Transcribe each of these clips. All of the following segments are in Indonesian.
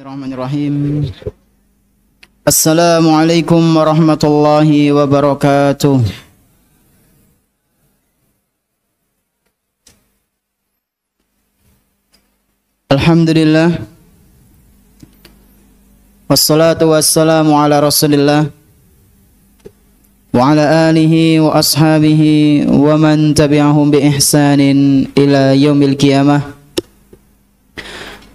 Bismillahirrahmanirrahim. Assalamualaikum warahmatullahi wabarakatuh. Alhamdulillah. Wassalatu wassalamu ala Rasulillah wa ala alihi wa ashabihi wa man tabi'ahum bi ihsanin ila yaumil qiyamah.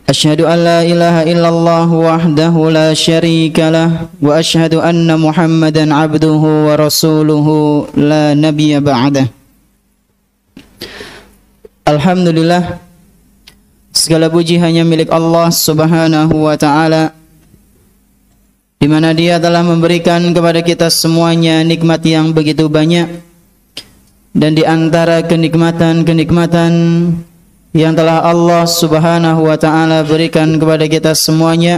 Asyhadu an la ilaha illallah wahdahu la syarika lah wa asyhadu anna Muhammadan abduhu wa rasuluhu la nabiyya ba'dah. Alhamdulillah, segala puji hanya milik Allah Subhanahu wa taala, di mana Dia telah memberikan kepada kita semuanya nikmat yang begitu banyak, dan di antara kenikmatan-kenikmatan yang telah Allah Subhanahu wa ta'ala berikan kepada kita semuanya,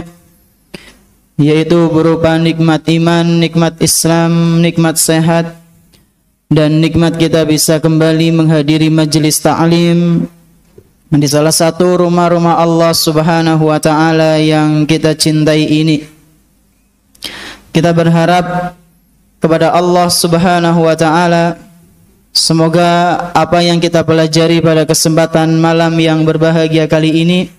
yaitu berupa nikmat iman, nikmat Islam, nikmat sehat, dan nikmat kita bisa kembali menghadiri majelis ta'lim di salah satu rumah-rumah Allah Subhanahu wa ta'ala yang kita cintai ini. Kita berharap kepada Allah Subhanahu wa ta'ala, semoga apa yang kita pelajari pada kesempatan malam yang berbahagia kali ini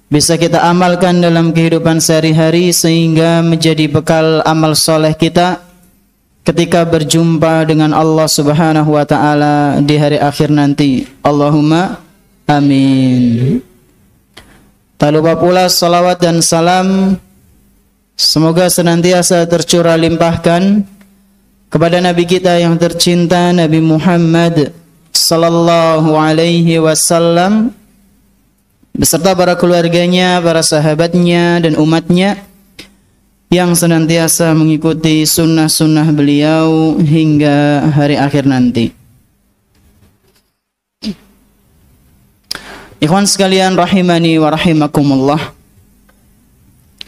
bisa kita amalkan dalam kehidupan sehari-hari, sehingga menjadi bekal amal soleh kita ketika berjumpa dengan Allah Subhanahu wa ta'ala di hari akhir nanti. Allahumma amin. Tak lupa pula salawat dan salam semoga senantiasa tercurah limpahkan kepada Nabi kita yang tercinta, Nabi Muhammad sallallahu alaihi wasallam, beserta para keluarganya, para sahabatnya, dan umatnya yang senantiasa mengikuti sunnah-sunnah beliau hingga hari akhir nanti. Ikhwan sekalian rahimani wa rahimakumullah,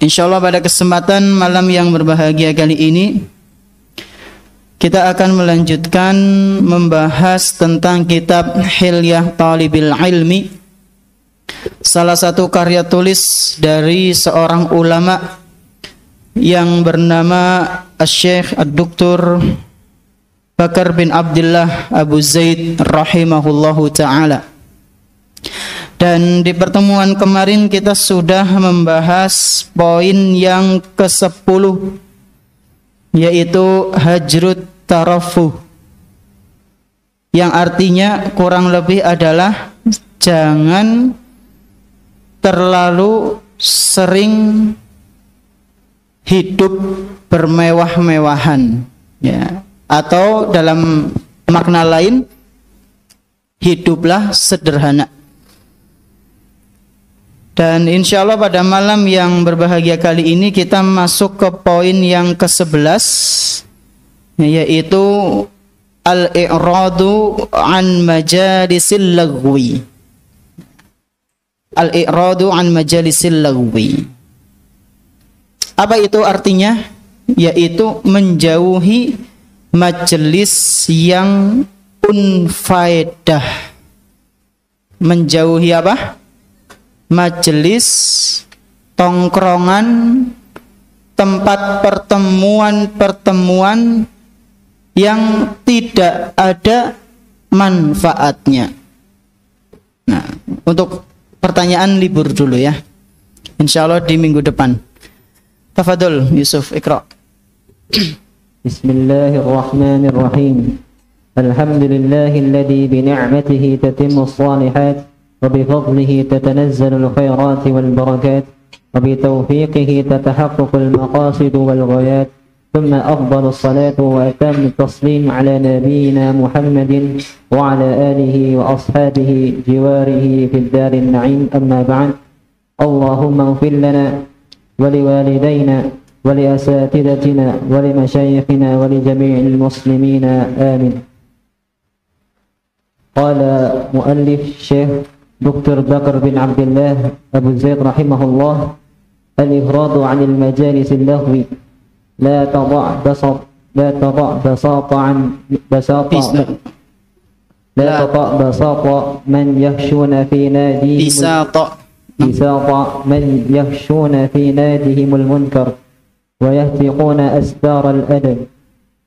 insyaallah pada kesempatan malam yang berbahagia kali ini kita akan melanjutkan membahas tentang kitab Hilyah Talibil Ilmi, salah satu karya tulis dari seorang ulama yang bernama Syekh Ad-Doktor Bakar bin Abdullah Abu Zaid rahimahullahu ta'ala. Dan di pertemuan kemarin kita sudah membahas poin yang ke-10, yaitu hajrut tarafuh, yang artinya kurang lebih adalah jangan terlalu sering hidup bermewah-mewahan, ya, atau dalam makna lain, hiduplah sederhana. Dan insya Allah pada malam yang berbahagia kali ini kita masuk ke poin yang ke-11, yaitu al-i'radu an majalisil lagwi. Al-i'radu an majalisil lagwi. Apa itu artinya? Yaitu menjauhi majelis yang unfaedah. Menjauhi apa? Majelis, tongkrongan, tempat pertemuan-pertemuan yang tidak ada manfaatnya. Nah, untuk pertanyaan libur dulu ya, insya Allah di minggu depan. Tafadhol Yusuf, Iqra. Bismillahirrahmanirrahim. Alhamdulillahilladzi bi ni'matihi tatimmus shalihat وبفضله تتنزل الخيرات والبركات وبتوفيقه تتحقق المقاصد والغايات ثم أفضل الصلاة وأتم التسليم على نبينا محمد وعلى آله وأصحابه جواره في الدار النعيم أما بعد اللهم اغفر لنا ولوالدينا ولأساتذتنا ولمشايخنا ولجميع المسلمين آمين. قال مؤلف الشيخ دكتور بكر بن عبد الله أبو زيد رحمه الله: الإفراد عن المجالس اللغو لا تضع بساط من يخشون في نادي بساط من يخشون في نادهم المنكر ويهتقون أستار الأدب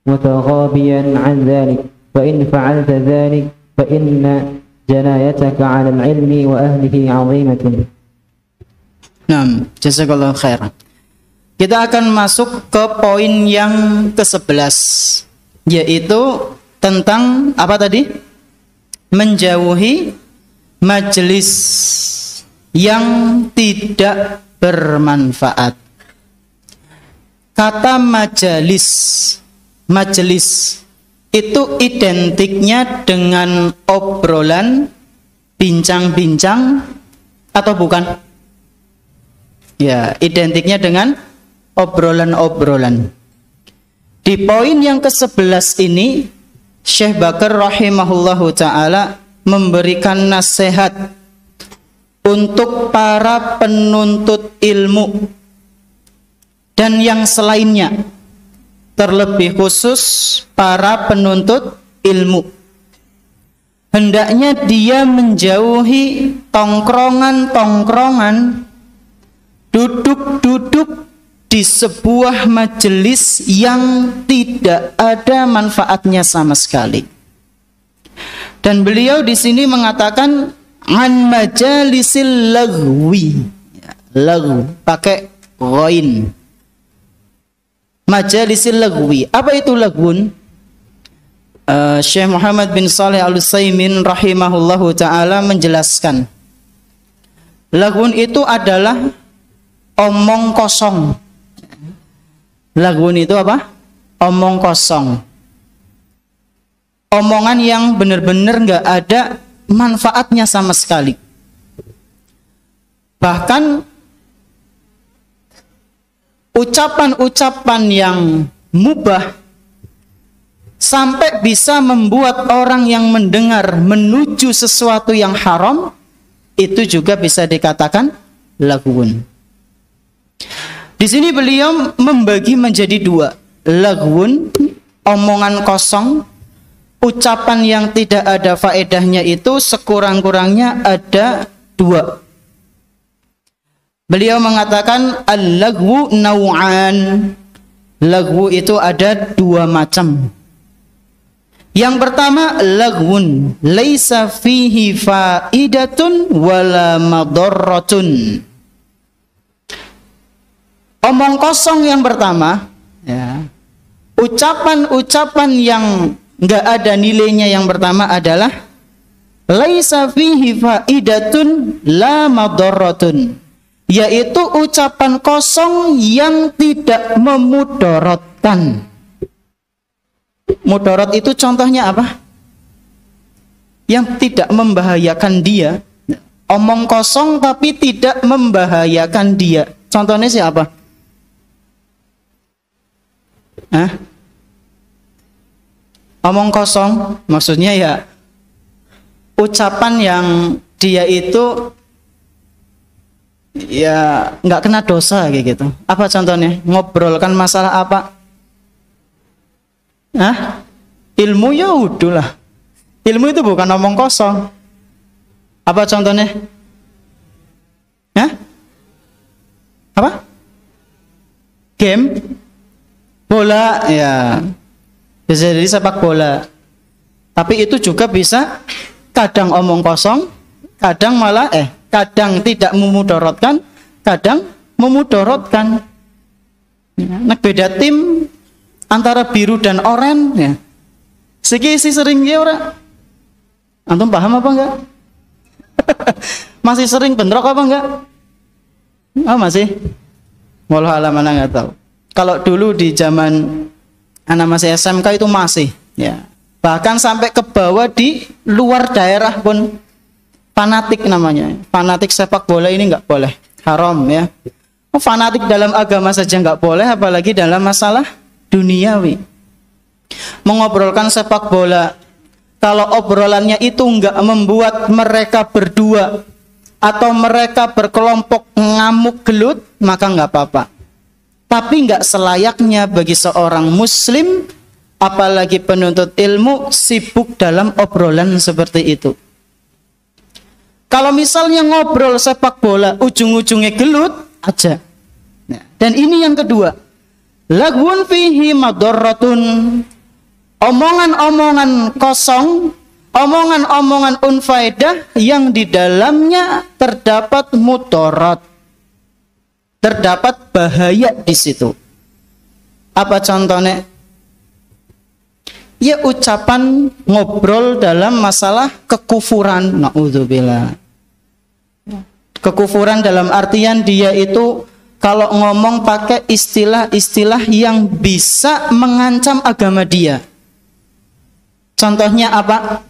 متغابيا عن ذلك فإن فعلت ذلك فإن جنايتك على العلم وأهله عظيمة. Nah, jazakallahu khairan. Kita akan masuk ke poin yang ke-11, yaitu tentang apa tadi? Menjauhi majelis yang tidak bermanfaat. Kata majelis itu identiknya dengan obrolan, bincang-bincang, atau bukan? Ya, identiknya dengan obrolan-obrolan. Di poin yang ke-11 ini, Syekh Bakar rahimahullahu ta'ala memberikan nasihat untuk para penuntut ilmu dan yang selainnya, terlebih khusus para penuntut ilmu. Hendaknya dia menjauhi tongkrongan-tongkrongan, duduk-duduk di sebuah majelis yang tidak ada manfaatnya sama sekali. Dan beliau di sini mengatakan an majalisil lagwi, lagu pakai ghain. Majalisil lagwi. Apa itu lagwun? Syekh Muhammad bin Shalih Al-Utsaimin rahimahullahu taala menjelaskan, lagwun itu adalah omong kosong. Lagwun itu apa? Omong kosong. Omongan yang benar-benar nggak ada manfaatnya sama sekali. Bahkan ucapan-ucapan yang mubah sampai bisa membuat orang yang mendengar menuju sesuatu yang haram, itu juga bisa dikatakan lagwun. Di sini beliau membagi menjadi dua. Lagwun, omongan kosong, ucapan yang tidak ada faedahnya, itu sekurang-kurangnya ada dua. Beliau mengatakan al-lagwu naw'an. Lagwu itu ada dua macam. Yang pertama, lagwun laisa fihi faidatun wala madarratun. Omong kosong yang pertama, ya. Ucapan-ucapan yang enggak ada nilainya yang pertama adalah laisa fihi faidatun la madarratun, yaitu ucapan kosong yang tidak memudaratkan. Mudarat itu contohnya apa? Yang tidak membahayakan dia. Omong kosong tapi tidak membahayakan dia. Contohnya siapa? Omong kosong maksudnya ya ucapan yang dia itu ya nggak kena dosa kayak gitu. Apa contohnya? Ngobrolkan masalah apa? Ilmu ya udahlah. Ilmu itu bukan omong kosong. Apa contohnya? Apa? Game? Bola? Ya. Bisa jadi sepak bola. Tapi itu juga bisa kadang omong kosong, kadang malah kadang tidak memudaratkan, kadang memudaratkan. Nah, beda tim antara biru dan oranye ya. Siki sering ya ora? Antum paham apa enggak? Masih sering bentrok apa enggak? Masih. Wallahu a'lam, enggak tahu. Kalau dulu di zaman anak masih SMK itu masih ya. Bahkan sampai ke bawah di luar daerah pun fanatik namanya. Fanatik sepak bola ini enggak boleh. Haram ya. Fanatik dalam agama saja enggak boleh, apalagi dalam masalah duniawi. Mengobrolkan sepak bola, kalau obrolannya itu enggak membuat mereka berdua atau mereka berkelompok ngamuk gelut, maka enggak apa-apa. Tapi enggak selayaknya bagi seorang muslim, apalagi penuntut ilmu, sibuk dalam obrolan seperti itu. Kalau misalnya ngobrol sepak bola, ujung-ujungnya gelut aja. Nah, dan ini yang kedua. Lagwun fihi madarratun. Omongan-omongan kosong, omongan-omongan unfaedah yang di dalamnya terdapat mudarat. Terdapat bahaya di situ. Apa contohnya? Ya ucapan ngobrol dalam masalah kekufuran. Na'udzubillah. Kekufuran dalam artian dia itu kalau ngomong pakai istilah-istilah yang bisa mengancam agama dia. Contohnya apa?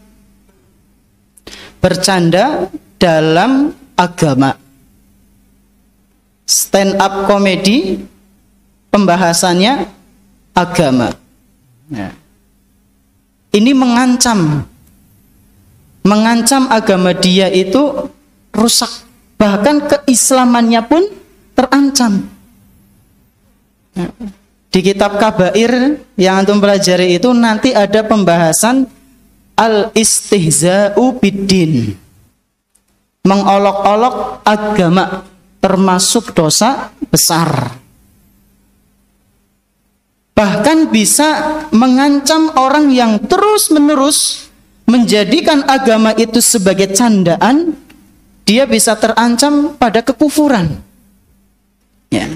Bercanda dalam agama. Stand up comedy, pembahasannya agama. Nah, ini mengancam agama dia itu rusak. Bahkan keislamannya pun terancam. Di kitab Kabair yang antum pelajari itu nanti ada pembahasan al-istihza'u biddin. Mengolok-olok agama termasuk dosa besar. Bahkan bisa mengancam orang yang terus-menerus menjadikan agama itu sebagai candaan. Dia bisa terancam pada kekufuran. Ya.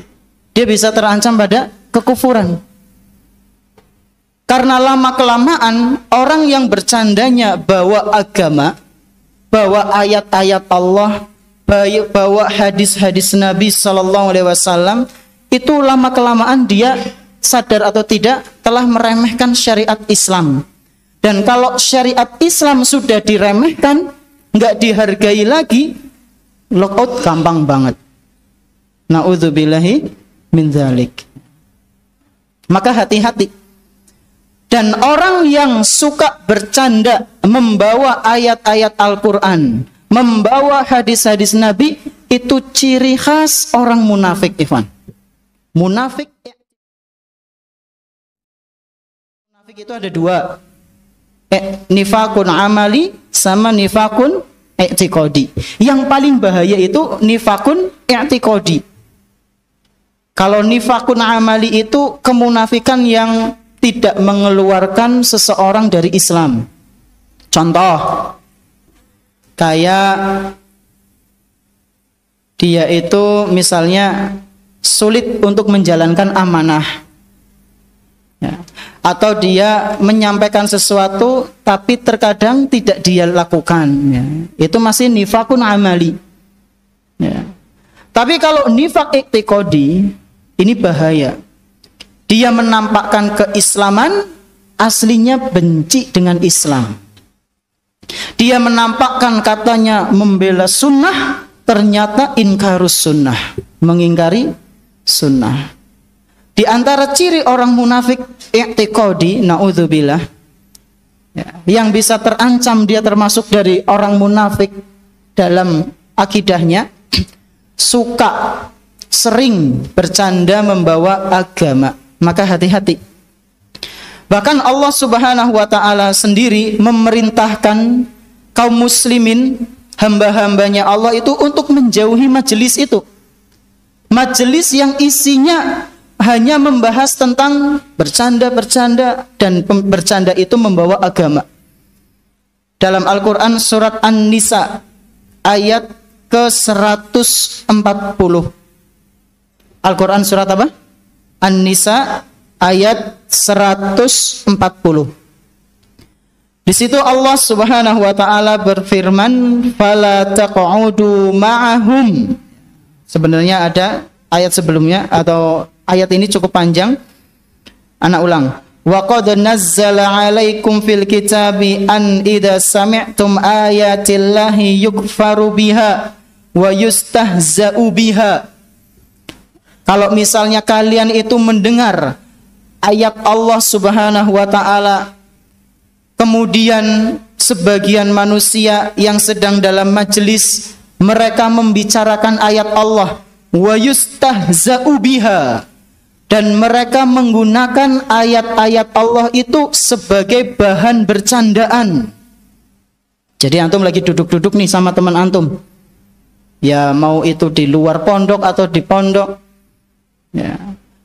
Dia bisa terancam pada kekufuran. Karena lama-kelamaan orang yang bercandanya bawa agama, bawa ayat-ayat Allah, bawa hadis-hadis Nabi SAW, itu lama-kelamaan dia sadar atau tidak telah meremehkan syariat Islam. Dan kalau syariat Islam sudah diremehkan, nggak dihargai lagi, lockout gampang banget. Na'udzubillahi min dzalik. Maka hati-hati. Dan orang yang suka bercanda membawa ayat-ayat Al-Quran, membawa hadis-hadis Nabi, itu ciri khas orang munafik, Ikhwan. Munafik itu ada dua. Nifakun amali sama nifakun i'tiqadi. Yang paling bahaya itu nifakun i'tiqadi. Kalau nifakun amali itu kemunafikan yang tidak mengeluarkan seseorang dari Islam. Contoh, kayak dia itu misalnya sulit untuk menjalankan amanah. Ya. Atau dia menyampaikan sesuatu tapi terkadang tidak dia lakukan, ya. Itu masih nifakun amali, ya. Tapi kalau nifak i'tiqadi, ini bahaya. Dia menampakkan keislaman, aslinya benci dengan Islam. Dia menampakkan katanya membela sunnah, ternyata inkarus sunnah, mengingkari sunnah. Di antara ciri orang munafik i'tiqadi, na'udzubillah, ya, yang bisa terancam dia termasuk dari orang munafik dalam akidahnya, suka sering bercanda membawa agama. Maka hati-hati. Bahkan Allah Subhanahu wa ta'ala sendiri memerintahkan kaum muslimin, hamba-hambanya Allah itu untuk menjauhi majelis itu. Majelis yang isinya hanya membahas tentang bercanda-bercanda, dan bercanda itu membawa agama. Dalam Al-Quran surat An-Nisa ayat ke-140. Al-Quran surat apa? An-Nisa ayat 140. Di situ Allah Subhanahu wa taala berfirman, "Fala taq'udu ma'ahum." Sebenarnya ada ayat sebelumnya, atau ayat ini cukup panjang. Anak ulang. Wa qad nazzala 'alaikum fil kitabi an idza sami'tum ayatillahi yukfaru biha wa yustahza'u biha. Kalau misalnya kalian itu mendengar ayat Allah Subhanahu wa taala, kemudian sebagian manusia yang sedang dalam majelis mereka membicarakan ayat Allah, wa yustahza'u biha, dan mereka menggunakan ayat-ayat Allah itu sebagai bahan bercandaan. Jadi antum lagi duduk-duduk nih sama teman antum. Ya mau itu di luar pondok atau di pondok. Ya.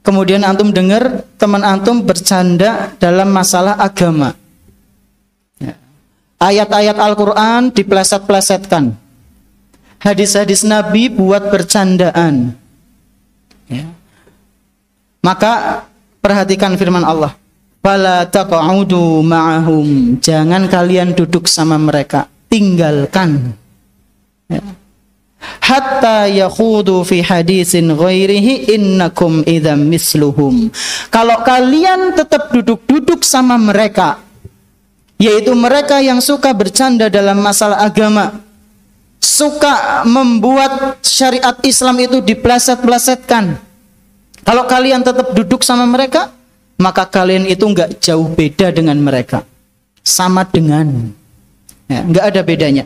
Kemudian antum dengar teman antum bercanda dalam masalah agama. Ya. Ayat-ayat Al-Quran dipleset-plesetkan. Hadis-hadis Nabi buat bercandaan. Ya. Maka perhatikan firman Allah. Fala taq'udu ma'ahum. Jangan kalian duduk sama mereka. Tinggalkan. Ya. Hatta yakhudu fi hadisin ghairihi innakum idzam misluhum. Kalau kalian tetap duduk-duduk sama mereka, yaitu mereka yang suka bercanda dalam masalah agama, suka membuat syariat Islam itu dipleset-plesetkan. Kalau kalian tetap duduk sama mereka, maka kalian itu enggak jauh beda dengan mereka. Sama dengan. Ya, enggak ada bedanya.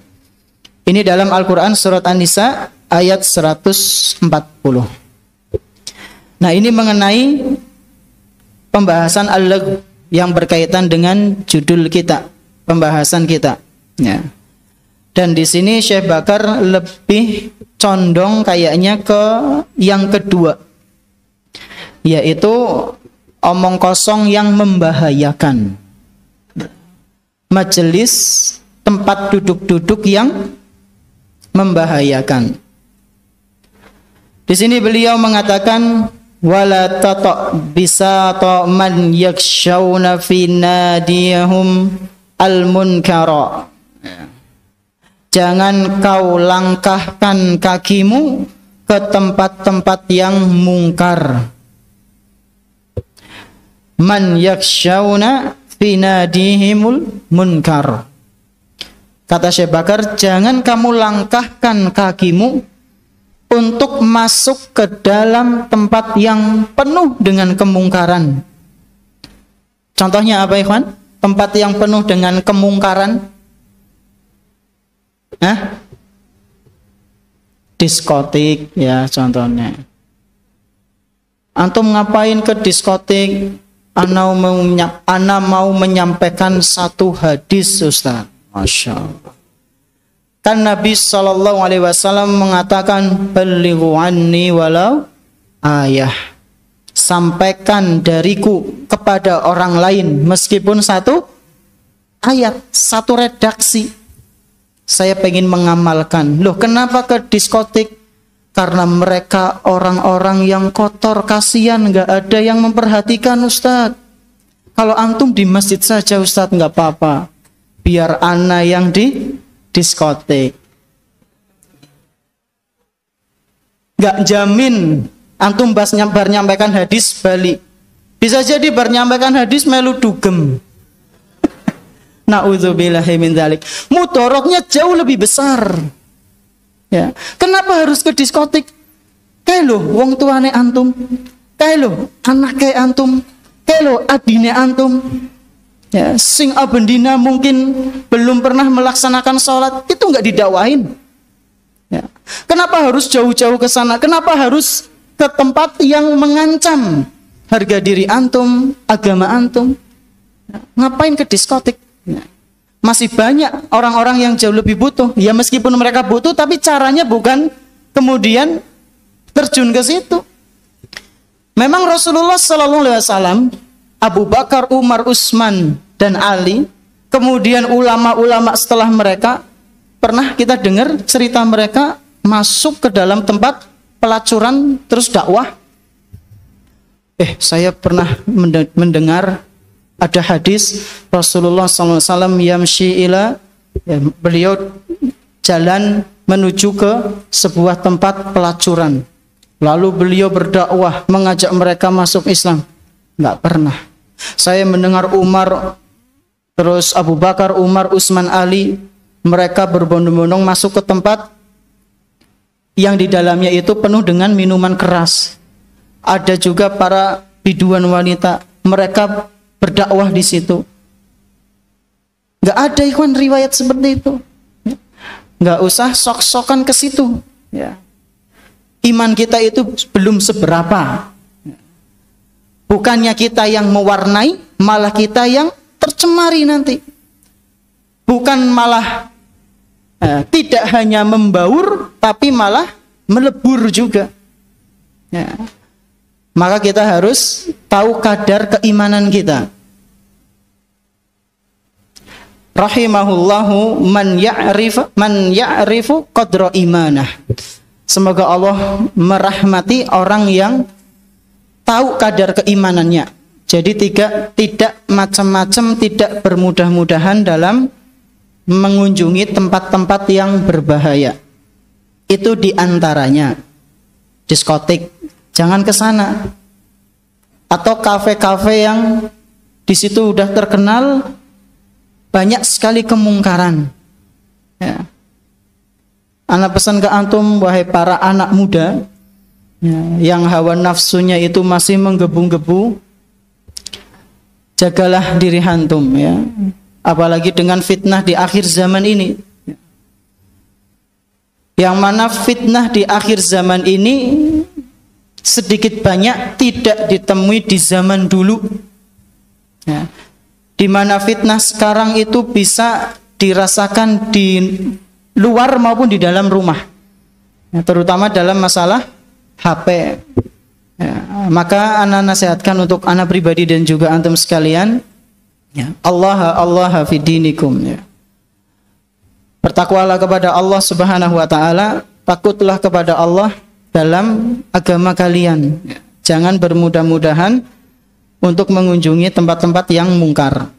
Ini dalam Al-Quran surat An-Nisa ayat 140. Nah, ini mengenai pembahasan al-lagh yang berkaitan dengan judul kita, pembahasan kita. Ya. Dan di sini Syekh Bakar lebih condong kayaknya ke yang kedua, yaitu omong kosong yang membahayakan. Majelis tempat duduk-duduk yang membahayakan. Di sini beliau mengatakan wala tata bisata man yakshawna fi nadiyahum al-munkara. Jangan kau langkahkan kakimu ke tempat-tempat yang mungkar. Man yakshawna fi nadihimul munkar. Kata Syekh Bakar, jangan kamu langkahkan kakimu untuk masuk ke dalam tempat yang penuh dengan kemungkaran. Contohnya apa, ikhwan? Tempat yang penuh dengan kemungkaran? Diskotik, ya contohnya. Antum ngapain ke diskotik? Ana mau menyampaikan satu hadis, Ustaz. Masya Allah. Kan Nabi SAW mengatakan balighu anni walau ayah. Sampaikan dariku kepada orang lain meskipun satu ayat, satu redaksi. Saya pengen mengamalkan. Loh, kenapa ke diskotik? Karena mereka orang-orang yang kotor, kasihan, nggak ada yang memperhatikan, Ustadz. Kalau antum di masjid saja, Ustadz, nggak apa-apa. Biar ana yang di diskotik. Nggak jamin antum bar nyampaikan hadis balik. Bisa jadi bar nyampaikan hadis melu dugem. Na'udzubillahi min dzalik. Mudaratnya jauh lebih besar. Ya. Kenapa harus ke diskotik? Kayak lo wong tuane antum, kayak lo anak kayak antum, kayak lo adine antum. Ya, sing abendina mungkin belum pernah melaksanakan sholat, itu nggak didakwain. Ya. Kenapa harus jauh-jauh ke sana? Kenapa harus ke tempat yang mengancam harga diri antum, agama antum? Ya. Ngapain ke diskotik? Ya. Masih banyak orang-orang yang jauh lebih butuh. Ya meskipun mereka butuh, tapi caranya bukan kemudian terjun ke situ. Memang Rasulullah SAW, Abu Bakar, Umar, Utsman, dan Ali, kemudian ulama-ulama setelah mereka, pernah kita dengar cerita mereka masuk ke dalam tempat pelacuran terus dakwah. Saya pernah mendengar ada hadis Rasulullah SAW yamshi ila, beliau jalan menuju ke sebuah tempat pelacuran, lalu beliau berdakwah mengajak mereka masuk Islam. Nggak pernah. Saya mendengar Umar, terus Abu Bakar, Umar, Utsman, Ali, mereka berbondong-bondong masuk ke tempat yang di dalamnya itu penuh dengan minuman keras. Ada juga para biduan wanita, mereka berdakwah di situ. Nggak ada ikhwan riwayat seperti itu. Nggak usah sok-sokan ke situ. Ya. Iman kita itu belum seberapa. Bukannya kita yang mewarnai, malah kita yang tercemari nanti. Bukan malah Tidak hanya membaur, tapi malah melebur juga. Ya. Maka kita harus tahu kadar keimanan kita. Rahimahullahu man ya'rifu qadra imanah. Semoga Allah merahmati orang yang tahu kadar keimanannya. Jadi tidak macam-macam, tidak bermudah-mudahan dalam mengunjungi tempat-tempat yang berbahaya. Itu diantaranya diskotik, jangan ke sana. Atau kafe-kafe yang di situ udah terkenal banyak sekali kemungkaran. Ya. Ana pesan ke antum, wahai para anak muda, ya, yang hawa nafsunya itu masih menggebu-gebu, jagalah diri antum, ya. Apalagi dengan fitnah di akhir zaman ini. Yang mana fitnah di akhir zaman ini sedikit banyak tidak ditemui di zaman dulu. Ya. Di mana fitnah sekarang itu bisa dirasakan di luar maupun di dalam rumah. Ya, terutama dalam masalah HP. Ya, maka ana nasihatkan untuk ana pribadi dan juga antum sekalian, ya, Allah fi dinikum, ya. Bertakwalah kepada Allah Subhanahu wa taala, takutlah kepada Allah dalam agama kalian. Ya. Jangan bermudah-mudahan untuk mengunjungi tempat-tempat yang mungkar.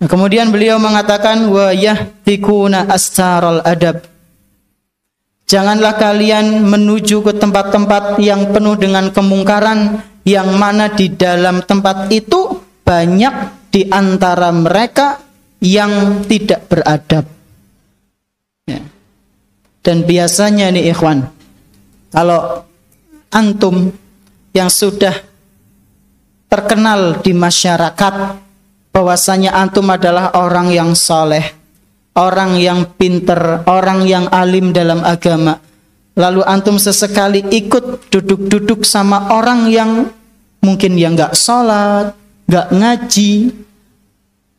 Nah, kemudian beliau mengatakan wa yahtikuna astaral adab. Janganlah kalian menuju ke tempat-tempat yang penuh dengan kemungkaran, yang mana di dalam tempat itu banyak di antara mereka yang tidak beradab. Ya. Dan biasanya nih ikhwan, kalau antum yang sudah terkenal di masyarakat bahwasanya antum adalah orang yang saleh, orang yang pinter, orang yang alim dalam agama, lalu antum sesekali ikut duduk-duduk sama orang yang mungkin yang nggak sholat, nggak ngaji,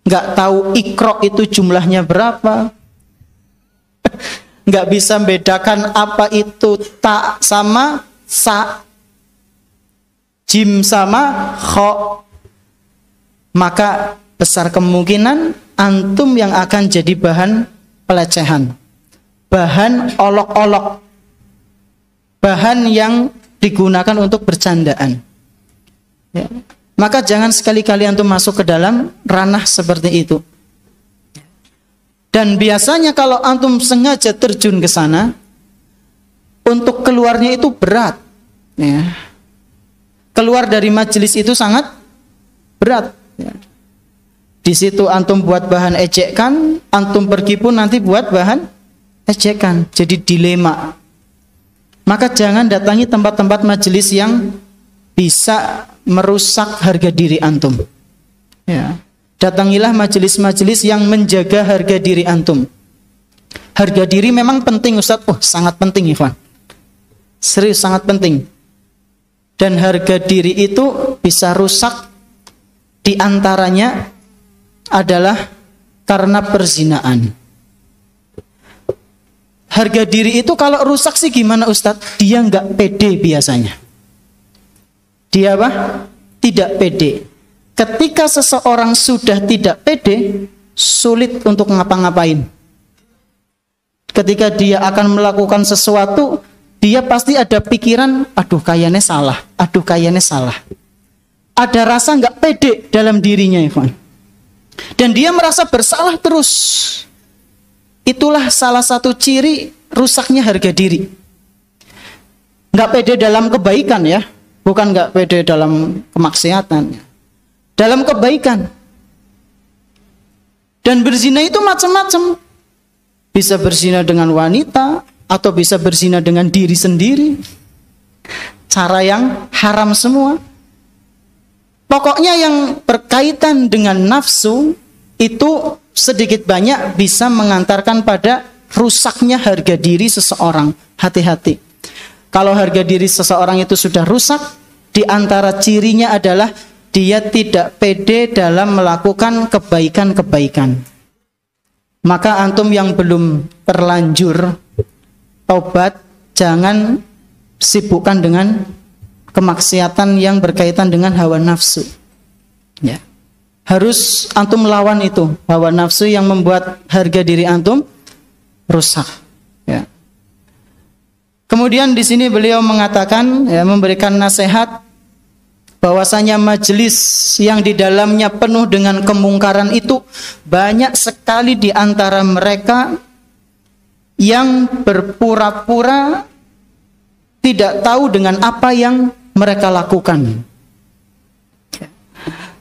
nggak tahu Iqra itu jumlahnya berapa, nggak bisa membedakan apa itu ta sama sa, jim sama kho, maka besar kemungkinan antum yang akan jadi bahan pelecehan, bahan olok-olok, bahan yang digunakan untuk bercandaan. Ya. Maka jangan sekali-kali antum masuk ke dalam ranah seperti itu. Dan biasanya kalau antum sengaja terjun ke sana, untuk keluarnya itu berat. Ya. Keluar dari majelis itu sangat berat. Ya. Di situ antum buat bahan ejekan, antum pergi pun nanti buat bahan ejekan. Jadi dilema. Maka jangan datangi tempat-tempat majelis yang bisa merusak harga diri antum. Ya. Datangilah majelis-majelis yang menjaga harga diri antum. Harga diri memang penting, Ustaz. Oh, sangat penting, Ikhwan. Serius, sangat penting. Dan harga diri itu bisa rusak, di antaranya adalah karena perzinaan. Harga diri itu kalau rusak sih gimana, Ustadz? Dia nggak pede biasanya. Dia apa? Tidak pede. Ketika seseorang sudah tidak pede, sulit untuk ngapa-ngapain. Ketika dia akan melakukan sesuatu, dia pasti ada pikiran, aduh kayaknya salah, aduh kayaknya salah. Ada rasa nggak pede dalam dirinya, Ikhwan. Dan dia merasa bersalah terus. Itulah salah satu ciri rusaknya harga diri. Nggak pede dalam kebaikan, ya, bukan nggak pede dalam kemaksiatan, dalam kebaikan. Dan berzina itu macam-macam. Bisa berzina dengan wanita, atau bisa berzina dengan diri sendiri. Cara yang haram semua. Pokoknya yang berkaitan dengan nafsu itu sedikit banyak bisa mengantarkan pada rusaknya harga diri seseorang. Hati-hati. Kalau harga diri seseorang itu sudah rusak, di antara cirinya adalah dia tidak pede dalam melakukan kebaikan-kebaikan. Maka antum yang belum terlanjur taubat, jangan sibukkan dengan kemaksiatan yang berkaitan dengan hawa nafsu. Ya. Harus antum lawan itu, hawa nafsu yang membuat harga diri antum rusak. Ya. Kemudian di sini beliau mengatakan, ya, memberikan nasihat bahwasanya majelis yang di dalamnya penuh dengan kemungkaran itu banyak sekali di antara mereka yang berpura-pura tidak tahu dengan apa yang mereka lakukan.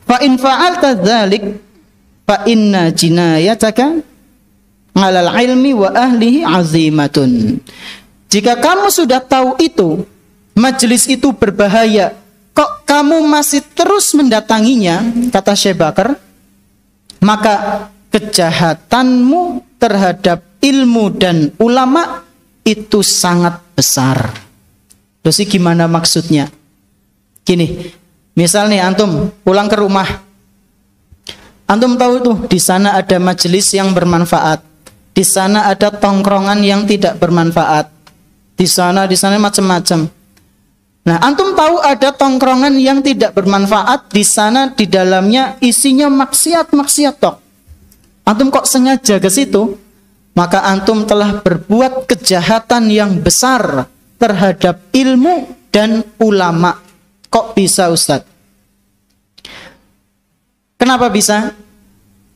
Fa in fa'alta dzalik fa inna jinayataka 'alal ilmi wa ahlihi 'azimatun. Jika kamu sudah tahu itu, majelis itu berbahaya, kok kamu masih terus mendatanginya, kata Syekh Bakar, maka kejahatanmu terhadap ilmu dan ulama itu sangat besar. Terus gimana maksudnya? Gini, misal nih antum pulang ke rumah, antum tahu tuh di sana ada majelis yang bermanfaat, di sana ada tongkrongan yang tidak bermanfaat, di sana macam-macam. Nah, antum tahu ada tongkrongan yang tidak bermanfaat, di sana di dalamnya isinya maksiat tok. Antum kok sengaja ke situ? Maka antum telah berbuat kejahatan yang besar terhadap ilmu dan ulama. Kok bisa, Ustaz? Kenapa bisa?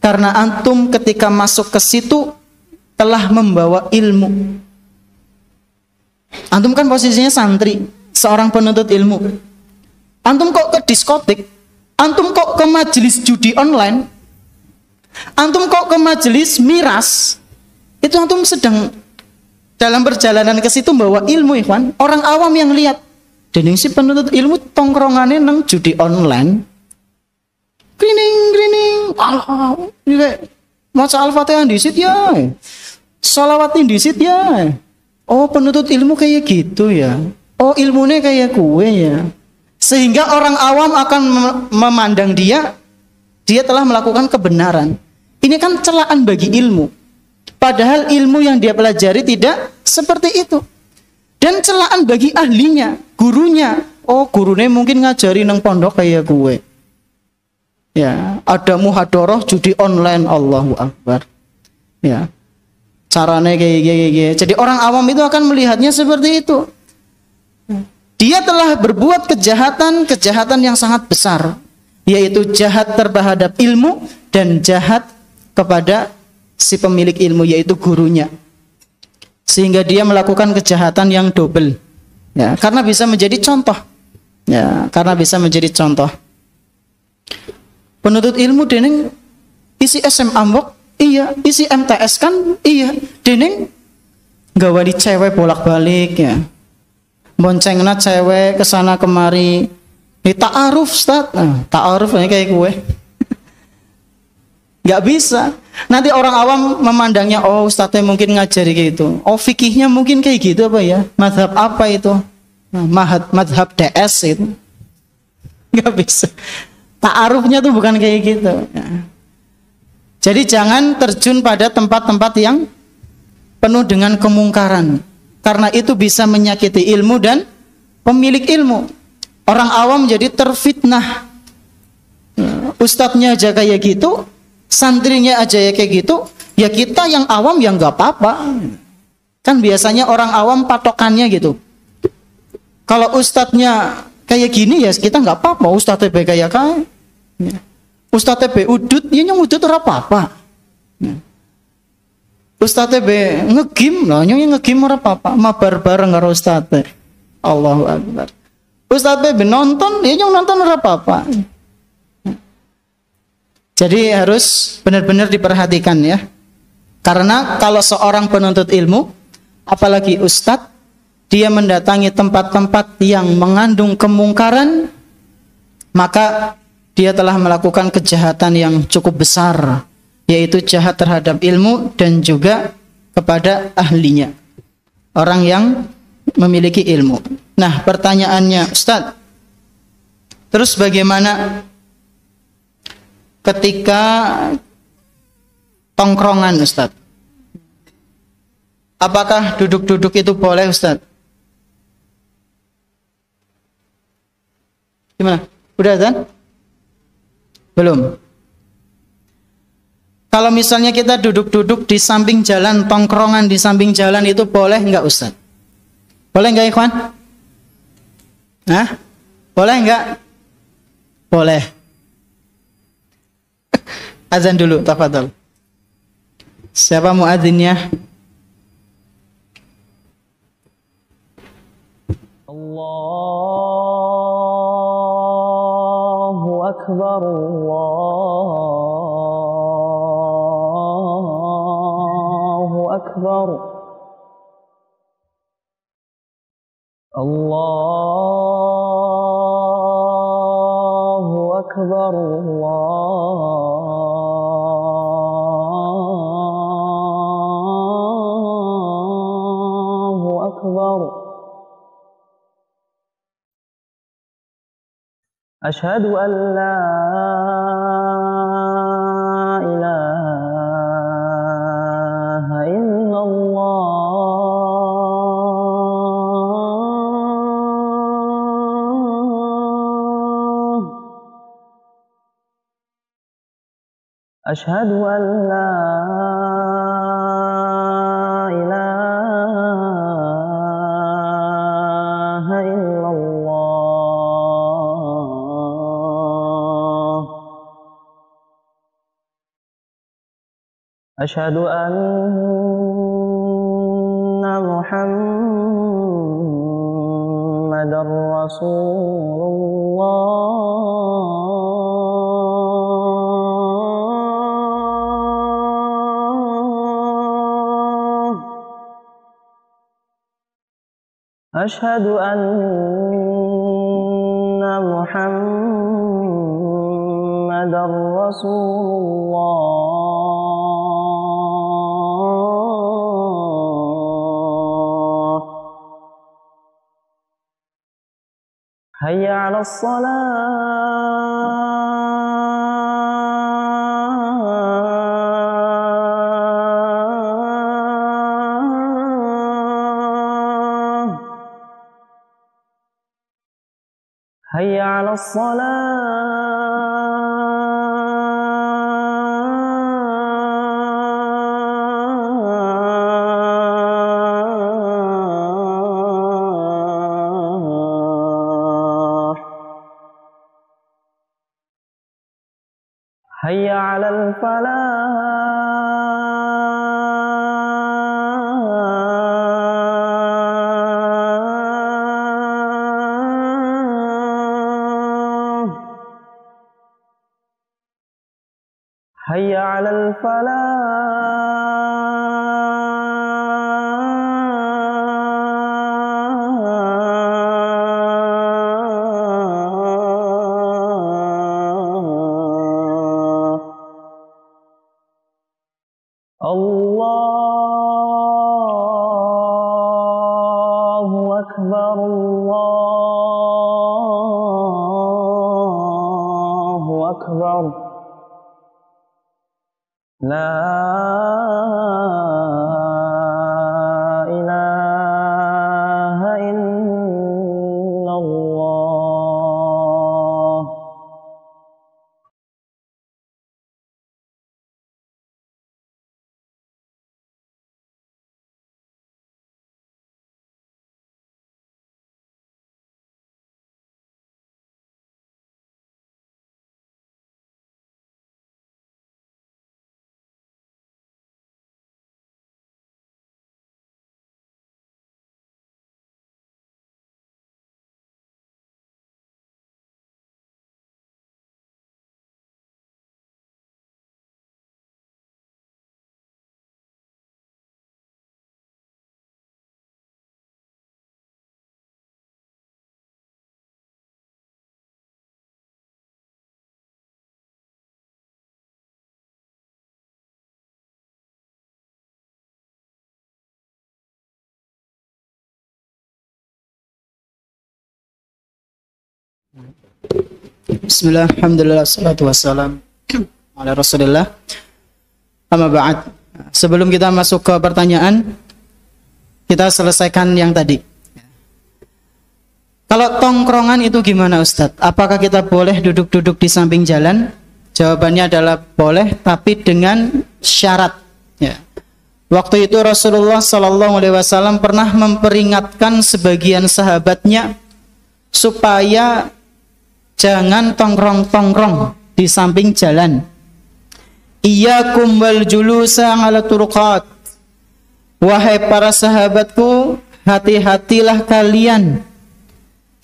Karena antum ketika masuk ke situ telah membawa ilmu. Antum kan posisinya santri, seorang penuntut ilmu. Antum kok ke diskotik? Antum kok ke majelis judi online? Antum kok ke majelis miras? Itu antum sedang dalam perjalanan ke situ bawa ilmu, ikhwan. Orang awam yang lihat, dening si penuntut ilmu tongkrongannya nang judi online. Grining. Allah, maca Al-Fatihah disit ya. Shalawatin disit ya. Oh, penuntut ilmu kayak gitu ya. Oh, ilmunya kayak kue ya. Sehingga orang awam akan memandang dia telah melakukan kebenaran. Ini kan celaan bagi ilmu. Padahal ilmu yang dia pelajari tidak seperti itu. Dan celaan bagi ahlinya, gurunya. Oh, gurunya mungkin ngajari nang pondok kayak kue. Ya, ada muhadharah judi online, Allahu Akbar. Ya. Caranya kayak. Jadi orang awam itu akan melihatnya seperti itu. Dia telah berbuat kejahatan yang sangat besar, yaitu jahat terhadap ilmu dan jahat kepada si pemilik ilmu, yaitu gurunya. Sehingga dia melakukan kejahatan yang double. Ya, karena bisa menjadi contoh. Ya, karena bisa menjadi contoh. Penuntut ilmu dening isi SMA mbok, iya, isi MTS kan, iya, dening gawani cewek bolak-balik ya. Boncengna cewek kesana kemari. Ta'aruf, Ustaz. Nah, ta'aruf kayak gue. Gak bisa. Nanti orang awam memandangnya, oh Ustaznya mungkin ngajari kayak gitu. Oh fikihnya mungkin kayak gitu apa ya? Madhab apa itu? Madhab DS itu. Gak bisa. Ta'arufnya tuh bukan kayak gitu. Jadi jangan terjun pada tempat-tempat yang penuh dengan kemungkaran. Karena itu bisa menyakiti ilmu dan pemilik ilmu. Orang awam jadi terfitnah. Ustadznya aja kayak gitu, santrinya aja ya kayak gitu, ya kita yang awam yang gak apa-apa. Kan biasanya orang awam patokannya gitu. Kalau ustadznya kayak gini ya kita gak apa-apa. Ustadznya kayak Ustadznya udut, ya nyong udut ora apa-apa. Ustadznya ngegim lah, nyong ngegim ora apa-apa. Mabar bareng karo ustadznya. Allahu Akbar. Ustadznya nonton, ya nyong nonton ora apa-apa. Jadi harus benar-benar diperhatikan ya. Karena kalau seorang penuntut ilmu, apalagi ustadz, dia mendatangi tempat-tempat yang mengandung kemungkaran, maka dia telah melakukan kejahatan yang cukup besar, yaitu jahat terhadap ilmu dan juga kepada ahlinya, orang yang memiliki ilmu. Nah, pertanyaannya, Ustadz, terus bagaimana ketika tongkrongan Ustaz. Apakah duduk-duduk itu boleh Ustaz? Gimana? Udah kan? Belum. Kalau misalnya kita duduk-duduk di samping jalan, tongkrongan di samping jalan itu boleh enggak Ustaz? Boleh enggak ikhwan? Hah? Boleh enggak? Boleh. Azan dulu, tafadhol. Siapa muadzinnya? Allahu Akbar, Allahu Akbar, Allahu Akbar, Allahu Akbar. أشهد أن لا إله إلا الله أشهد أن لا إله إلا الله أشهد أن محمدا رسول الله أشهد أن محمدا رسول الله حي على الصلاة حي على الصلاة حي على الفلاح حي على الفلاح الله أكبر الله أكبر لا إله إلا الله Bismillah, alhamdulillah, salatu wassalam ala rasulillah. Amma ba'd. Sebelum kita masuk ke pertanyaan, kita selesaikan yang tadi. Kalau tongkrongan itu gimana Ustadz? Apakah kita boleh duduk-duduk di samping jalan? Jawabannya adalah boleh, tapi dengan syarat. Ya. Waktu itu Rasulullah SAW pernah memperingatkan sebagian sahabatnya supaya jangan tongkrong-tongkrong di samping jalan. Iyyakum wal julusa 'ala turuqat. Wahai para sahabatku, hati-hatilah kalian.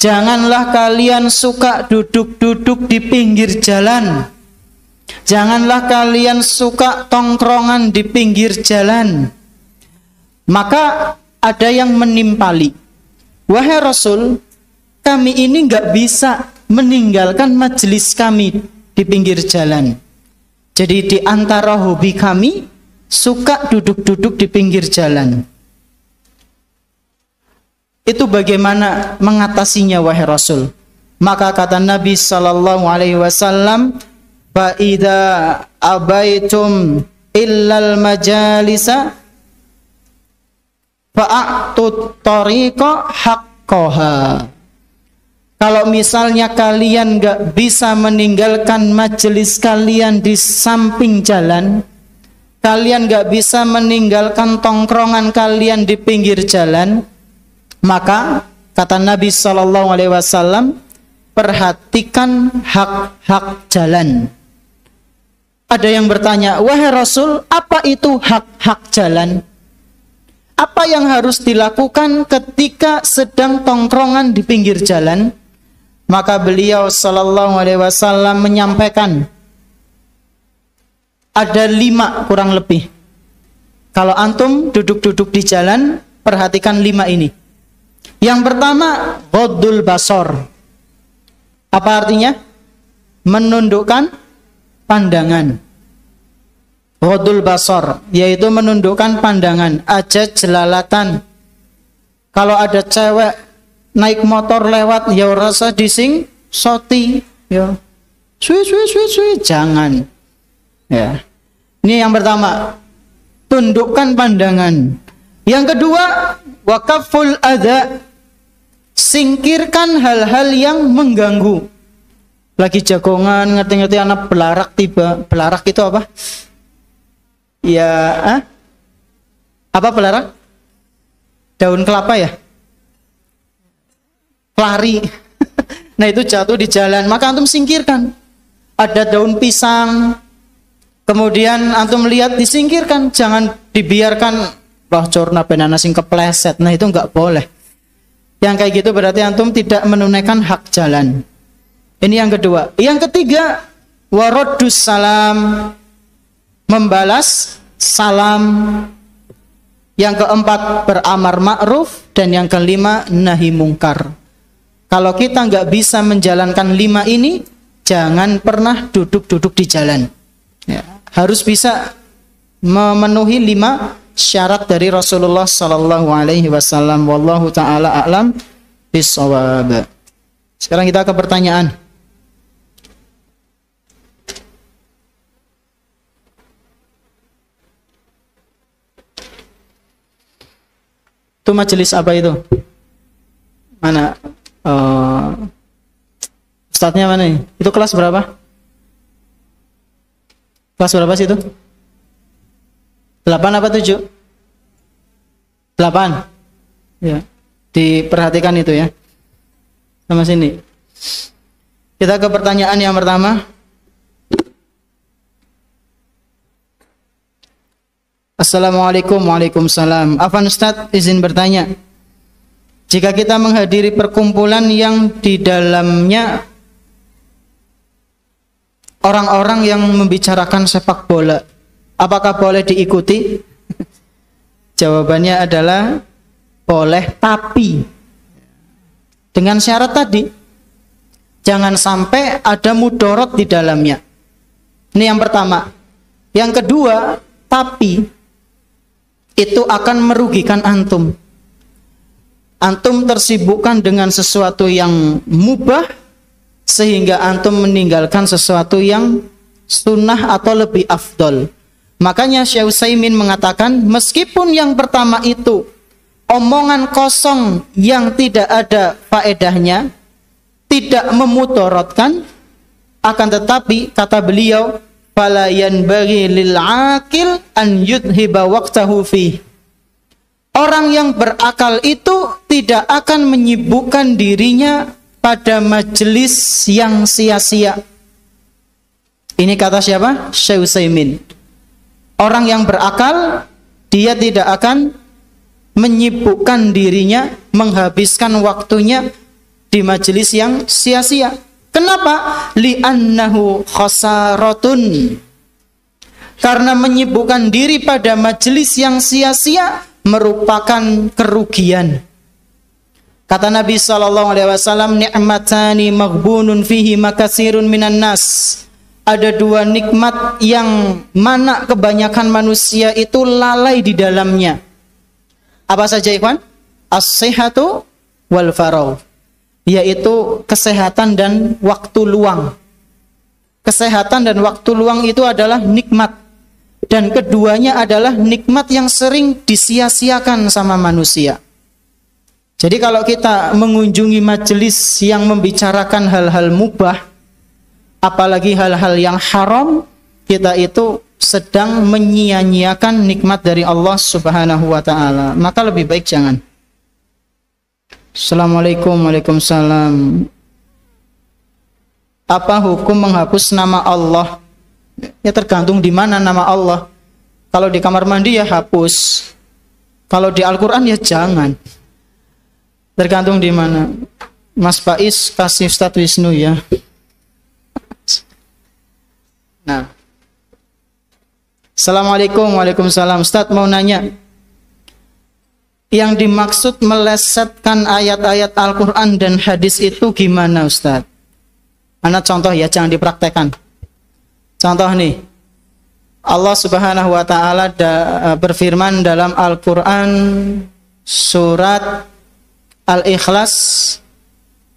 Janganlah kalian suka duduk-duduk di pinggir jalan. Janganlah kalian suka tongkrongan di pinggir jalan. Maka ada yang menimpali. Wahai Rasul, kami ini nggak bisa meninggalkan majelis kami di pinggir jalan. Jadi di antara hobi kami, suka duduk-duduk di pinggir jalan. Itu bagaimana mengatasinya wahai Rasul? Maka kata Nabi sallallahu alaihi wasallam, fa idza abaitum illal majalisa fa'atut tariqa haqqaha. Kalau misalnya kalian gak bisa meninggalkan majelis kalian di samping jalan, kalian gak bisa meninggalkan tongkrongan kalian di pinggir jalan, maka kata Nabi SAW, perhatikan hak-hak jalan. Ada yang bertanya, wahai Rasul, apa itu hak-hak jalan? Apa yang harus dilakukan ketika sedang tongkrongan di pinggir jalan? Maka beliau SAW menyampaikan, ada 5 kurang lebih. Kalau antum duduk-duduk di jalan, perhatikan 5 ini. Yang pertama, ghaddul basar. Apa artinya? Menundukkan pandangan. Ghaddul basar, yaitu menundukkan pandangan, aja jelalatan. Kalau ada cewek naik motor lewat, ya rasa dising soti, ya. Sui, jangan. Ya. Ini yang pertama, tundukkan pandangan. Yang kedua, wakaful adza, singkirkan hal-hal yang mengganggu. Lagi jagongan, ngerti-ngerti anak belarak tiba. Belarak itu apa? Ya, apa belarak? Daun kelapa ya? Lari. Nah itu jatuh di jalan, maka antum singkirkan. Ada daun pisang, kemudian antum lihat, disingkirkan. Jangan dibiarkan roh corna benana sing kepleset. Nah itu enggak boleh. Yang kayak gitu berarti antum tidak menunaikan hak jalan. Ini yang kedua. Yang ketiga, waraddus salam, membalas salam. Yang keempat, beramar ma'ruf. Dan yang kelima, nahi mungkar. Kalau kita nggak bisa menjalankan 5 ini, jangan pernah duduk-duduk di jalan. Ya, harus bisa memenuhi 5 syarat dari Rasulullah sallallahu alaihi wasallam. Wallahu taala a'lam bissawab. Sekarang kita ke pertanyaan. Itu majelis apa itu? Mana? Ustadznya mana nih? Itu kelas berapa? Kelas berapa sih itu? 8 apa 7? 8. Ya. Diperhatikan itu ya. Sama sini. Kita ke pertanyaan yang pertama. Assalamualaikum. Waalaikumsalam. Afwan Ustadz, izin bertanya. Jika kita menghadiri perkumpulan yang di dalamnya orang-orang yang membicarakan sepak bola, apakah boleh diikuti? Jawabannya adalah boleh, tapi dengan syarat tadi, jangan sampai ada mudorot di dalamnya. Ini yang pertama. Yang kedua, tapi itu akan merugikan antum. Antum tersibukkan dengan sesuatu yang mubah sehingga antum meninggalkan sesuatu yang sunnah atau lebih afdol. Makanya Syekh Utsaimin mengatakan, meskipun yang pertama itu omongan kosong yang tidak ada faedahnya, tidak memudaratkan, akan tetapi kata beliau, fala yanbaghi lil aqil an yudhiba waqtahu fi. Orang yang berakal itu tidak akan menyibukkan dirinya pada majelis yang sia-sia. Ini kata siapa? Syekh Utsaimin. Orang yang berakal, dia tidak akan menyibukkan dirinya, menghabiskan waktunya di majelis yang sia-sia. Kenapa? Li'annahu khasaratun. Karena menyibukkan diri pada majelis yang sia-sia merupakan kerugian. Kata Nabi SAW, ni'matani maghbunun fihi makasirun minan nas. Ada dua nikmat yang mana kebanyakan manusia itu lalai di dalamnya. Apa saja ikhwan? As-sihhatu wal faragh, yaitu kesehatan dan waktu luang. Kesehatan dan waktu luang itu adalah nikmat, dan keduanya adalah nikmat yang sering disia-siakan sama manusia. Jadi kalau kita mengunjungi majelis yang membicarakan hal-hal mubah, apalagi hal-hal yang haram, kita itu sedang menyia-nyiakan nikmat dari Allah Subhanahu wa ta'ala. Maka lebih baik jangan. Assalamualaikum. Waalaikumsalam. Apa hukum menghapus nama Allah? Ya tergantung di mana nama Allah. Kalau di kamar mandi ya hapus. Kalau di Al-Quran ya jangan. Tergantung di mana. Mas Faiz kasih Ustaz Wisnu ya. Nah. Assalamualaikum. Waalaikumsalam. Ustaz mau nanya, yang dimaksud melesetkan ayat-ayat Al-Quran dan hadis itu gimana Ustaz? Anak contoh ya, jangan dipraktekkan. Contoh nih, Allah Subhanahu wa ta'ala berfirman dalam Al-Quran surat Al-Ikhlas,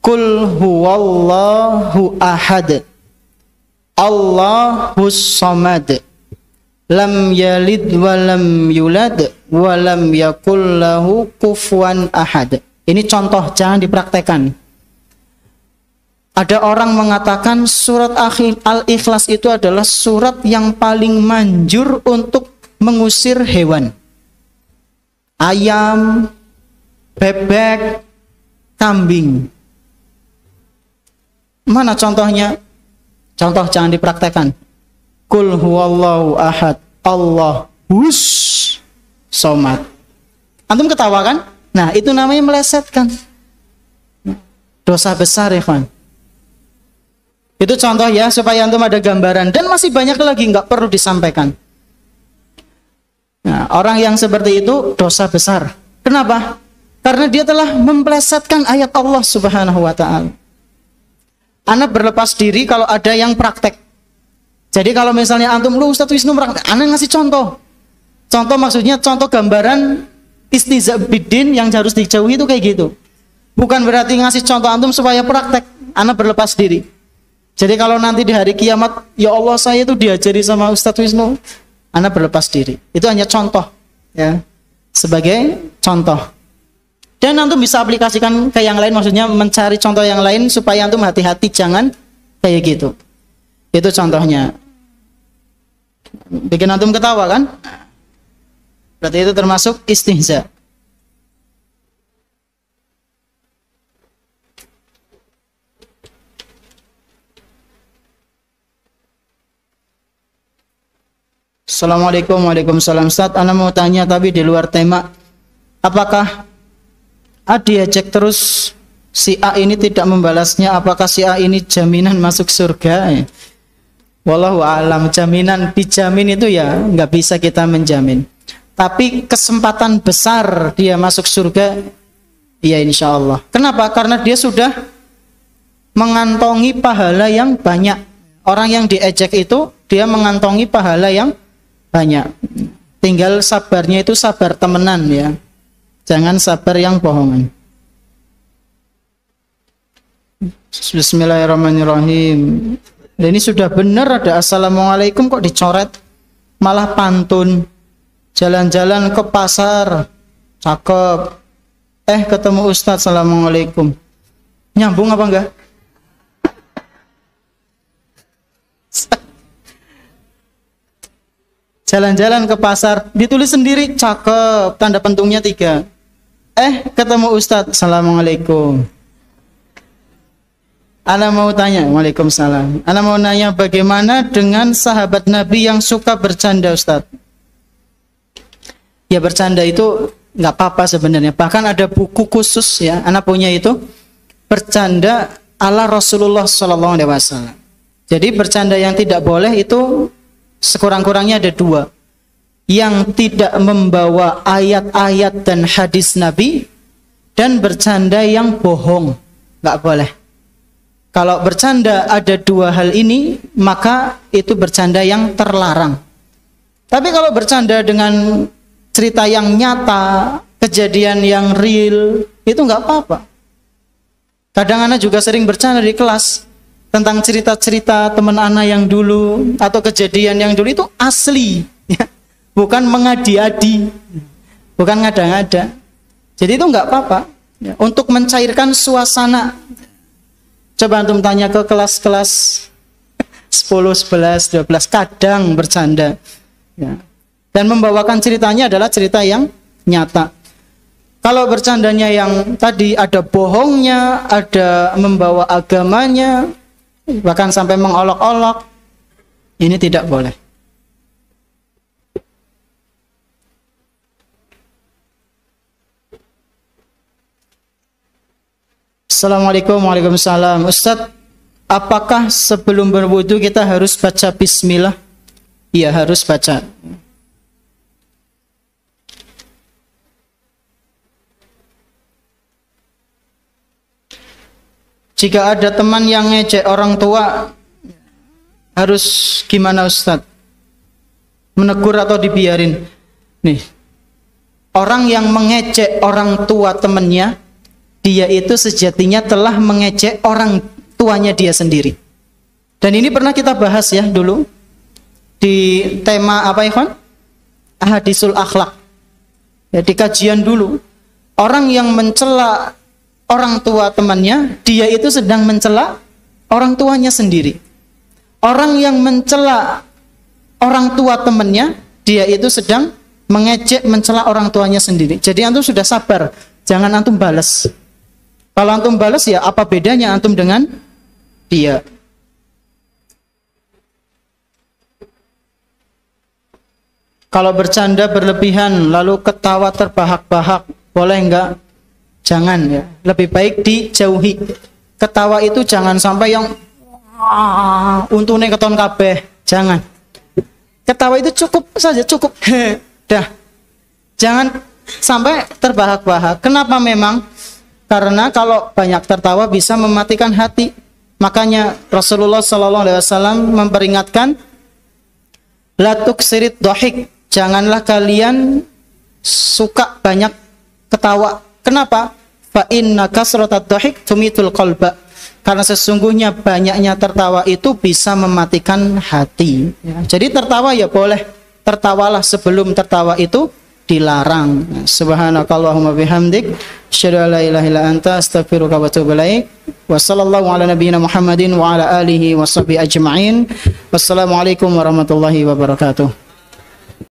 Qul huwallahu ahad, Allahus samad, lam yalid wa lam yulad wa lam yakul lahu kufuwan ahad. Ini contoh, jangan dipraktekkan. Ada orang mengatakan surat Al-Ikhlas itu adalah surat yang paling manjur untuk mengusir hewan. Ayam, bebek, kambing. Mana contohnya? Contoh jangan dipraktekkan. Qul huwallahu ahad, Allahus somad. Antum ketawa kan? Nah, itu namanya melesetkan. Dosa besar ya kawan. Itu contoh ya, supaya antum ada gambaran. Dan masih banyak lagi, nggak perlu disampaikan. Nah, orang yang seperti itu dosa besar. Kenapa? Karena dia telah memplesetkan ayat Allah Subhanahu wa ta'ala. Ana berlepas diri kalau ada yang praktek. Jadi kalau misalnya antum, lu Ustaz Wisnu praktek, ana ngasih contoh. Contoh maksudnya contoh gambaran istihza biddin yang harus dijauhi itu kayak gitu. Bukan berarti ngasih contoh antum supaya praktek. Ana berlepas diri. Jadi kalau nanti di hari kiamat, ya Allah saya itu diajari sama Ustaz Wisnu, ana berlepas diri. Itu hanya contoh ya. Sebagai contoh. Dan antum bisa aplikasikan ke yang lain, maksudnya mencari contoh yang lain supaya antum hati-hati jangan kayak gitu. Itu contohnya. Bikin antum ketawa kan? Berarti itu termasuk istihza. Assalamualaikum. Waalaikumsalam. Ustaz, ana mau tanya tapi di luar tema. Apakah diajak terus si A ini tidak membalasnya, apakah si A ini jaminan masuk surga? Wallahu a'lam. Jaminan dijamin itu ya nggak bisa kita menjamin. Tapi kesempatan besar dia masuk surga, ya insya Allah. Kenapa? Karena dia sudah mengantongi pahala yang banyak. Orang yang diejek itu dia mengantongi pahala yang banyak. Tinggal sabarnya itu sabar temenan ya. Jangan sabar yang bohongan. Bismillahirrahmanirrahim. Dan ini sudah benar ada assalamualaikum kok dicoret. malah pantun. Jalan-jalan ke pasar, cakep. Ketemu Ustadz, assalamualaikum. Nyambung apa enggak? Jalan-jalan ke pasar, ditulis sendiri, cakep, tanda pentungnya 3. Ketemu Ustadz, assalamualaikum. Ana mau tanya, waalaikumsalam. Ana mau nanya, bagaimana dengan sahabat Nabi yang suka bercanda, Ustadz? Ya, bercanda itu nggak apa-apa sebenarnya. Bahkan ada buku khusus ya, ana punya itu, bercanda ala Rasulullah SAW. Jadi bercanda yang tidak boleh itu sekurang-kurangnya ada 2. Yang tidak membawa ayat-ayat dan hadis Nabi, dan bercanda yang bohong, nggak boleh. Kalau bercanda ada 2 hal ini, maka itu bercanda yang terlarang. Tapi kalau bercanda dengan cerita yang nyata, kejadian yang real, itu nggak apa-apa. Kadang anak juga sering bercanda di kelas tentang cerita-cerita teman anak yang dulu atau kejadian yang dulu, itu asli, ya. Bukan mengadi-adi, bukan ngada-ngada. Jadi itu nggak apa-apa, ya. Untuk mencairkan suasana. Coba antum tanya ke kelas-kelas 10, 11, 12, kadang bercanda, ya. Dan membawakan ceritanya adalah cerita yang nyata. Kalau bercandanya yang tadi ada bohongnya, ada membawa agamanya, bahkan sampai mengolok-olok, ini tidak boleh. Assalamualaikum, waalaikumsalam. Ustadz, apakah sebelum berwudu kita harus baca bismillah? Iya, harus baca. Jika ada teman yang ngejek orang tua, harus gimana Ustadz? Menegur atau dibiarin? Nih, orang yang mengejek orang tua temannya, dia itu sejatinya telah mengejek orang tuanya dia sendiri. Dan ini pernah kita bahas ya dulu di tema apa ikhwan? Ahadisul akhlak. Ya, di kajian dulu. Orang yang mencela orang tua temannya, dia itu sedang mencela orang tuanya sendiri. Orang yang mencela orang tua temannya, dia itu sedang mengejek, mencela orang tuanya sendiri. Jadi antum sudah sabar, jangan antum balas. Kalau antum balas, ya apa bedanya antum dengan dia? Kalau bercanda berlebihan lalu ketawa terbahak-bahak, boleh enggak? Jangan ya. Lebih baik dijauhi. Ketawa itu jangan sampai yang untune keton kabeh, jangan. Ketawa itu cukup saja, cukup. Dah. Jangan sampai terbahak-bahak. Kenapa memang? Karena kalau banyak tertawa bisa mematikan hati. Makanya Rasulullah SAW memperingatkan, la tuksirit dohik, janganlah kalian suka banyak ketawa. Kenapa? Fa inna kasratat dohik tumitul qalba. Karena sesungguhnya banyaknya tertawa itu bisa mematikan hati. Ya. Jadi tertawa ya boleh, tertawalah, sebelum tertawa itu dilarang. Subhanakallahumma bihamdik, asyhadu an la ilaha illa anta, astaghfiruka wa atubu ilaik. Wa sallallahu ala nabiyyina Muhammadin wa ala alihi wa sahbihi ajma'in. Wassalamualaikum warahmatullahi wabarakatuh.